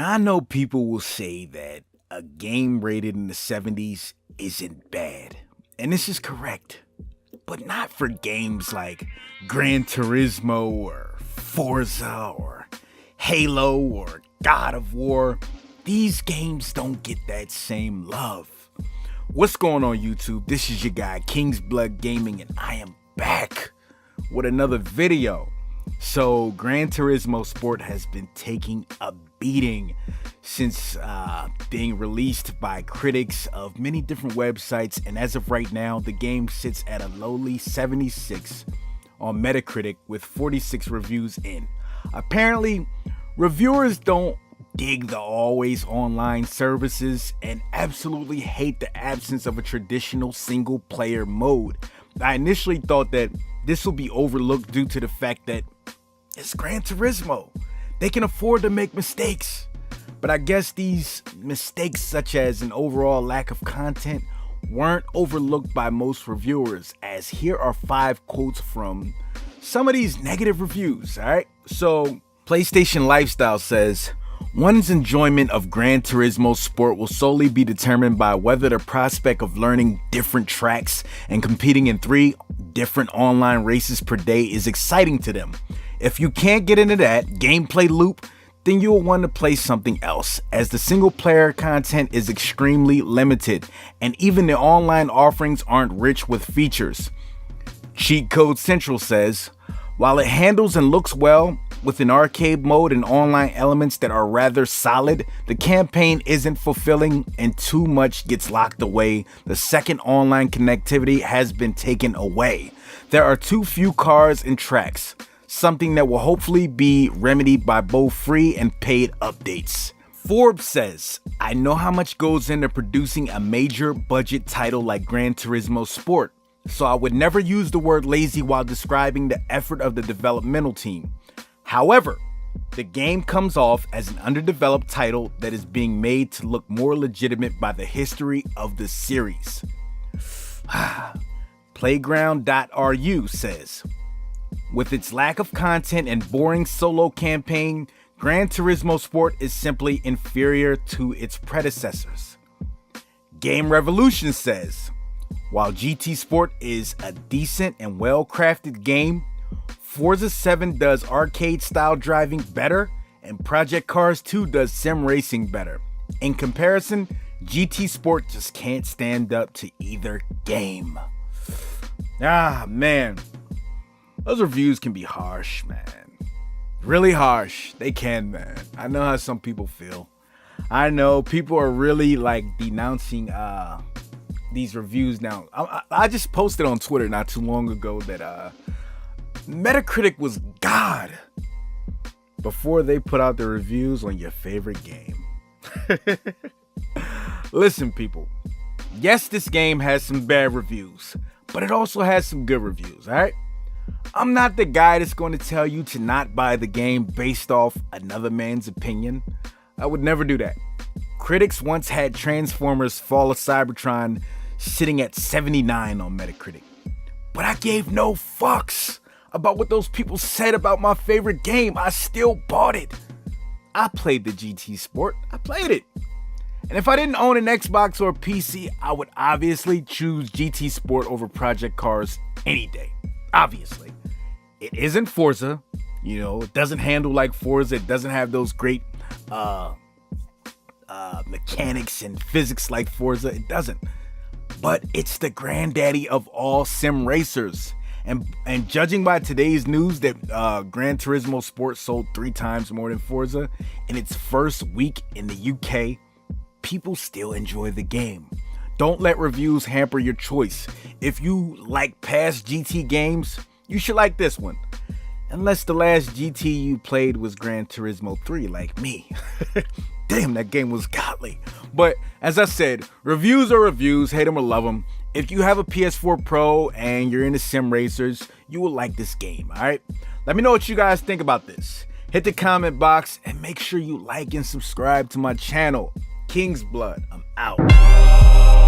Now, I know people will say that a game rated in the 70s isn't bad, and this is correct, but not for games like Gran Turismo or Forza or Halo or God of War. These games don't get that same love. What's going on, YouTube? This is your guy, King's Blood Gaming, and I am back with another video. So, Gran Turismo Sport has been taking a beating since being released by critics of many different websites, and as of right now, the game sits at a lowly 76 on Metacritic with 46 reviews in. Apparently, reviewers don't dig the always online services and absolutely hate the absence of a traditional single player mode. I initially thought that this will be overlooked due to the fact that it's Gran Turismo. They can afford to make mistakes. But I guess these mistakes, such as an overall lack of content, weren't overlooked by most reviewers, as here are 5 quotes from some of these negative reviews, alright? So, PlayStation Lifestyle says, "One's enjoyment of Gran Turismo Sport will solely be determined by whether the prospect of learning different tracks and competing in 3 different online races per day is exciting to them. If you can't get into that gameplay loop, then you'll want to play something else, as the single player content is extremely limited, and even the online offerings aren't rich with features." Cheat Code Central says, "While it handles and looks well, with an arcade mode and online elements that are rather solid, the campaign isn't fulfilling and too much gets locked away. The second online connectivity has been taken away. There are too few cars and tracks, something that will hopefully be remedied by both free and paid updates." Forbes says, "I know how much goes into producing a major budget title like Gran Turismo Sport, so I would never use the word lazy while describing the effort of the developmental team. However, the game comes off as an underdeveloped title that is being made to look more legitimate by the history of the series." Playground.ru says, "With its lack of content and boring solo campaign, Gran Turismo Sport is simply inferior to its predecessors." Game Revolution says, "While GT Sport is a decent and well-crafted game, Forza 7 does arcade-style driving better, and Project Cars 2 does sim racing better. In comparison, GT Sport just can't stand up to either game." Ah, man. Those reviews can be harsh, man. Really harsh. They can, man. I know how some people feel. I know people are really like denouncing these reviews now. I just posted on Twitter not too long ago that Metacritic was God before they put out the reviews on your favorite game. Listen, people. Yes, this game has some bad reviews, but it also has some good reviews, alright? I'm not the guy that's going to tell you to not buy the game based off another man's opinion. I would never do that. Critics once had Transformers Fall of Cybertron sitting at 79 on Metacritic, but I gave no fucks about what those people said about my favorite game. I still bought it. I played the GT Sport. I played it. And if I didn't own an Xbox or a PC, I would obviously choose GT Sport over Project Cars any day. Obviously. It isn't Forza. You know, it doesn't handle like Forza. It doesn't have those great mechanics and physics like Forza. It doesn't. But it's the granddaddy of all sim racers. And judging by today's news that Gran Turismo Sport sold 3 times more than Forza in its first week in the UK, people still enjoy the game. Don't let reviews hamper your choice. If you like past GT games, you should like this one. Unless the last GT you played was Gran Turismo 3 like me. Damn, that game was godly. But as I said, reviews are reviews, hate them or love them. If you have a PS4 Pro and you're into sim racers, you will like this game, alright? Let me know what you guys think about this. Hit the comment box and make sure you like and subscribe to my channel. King's Blood, I'm out.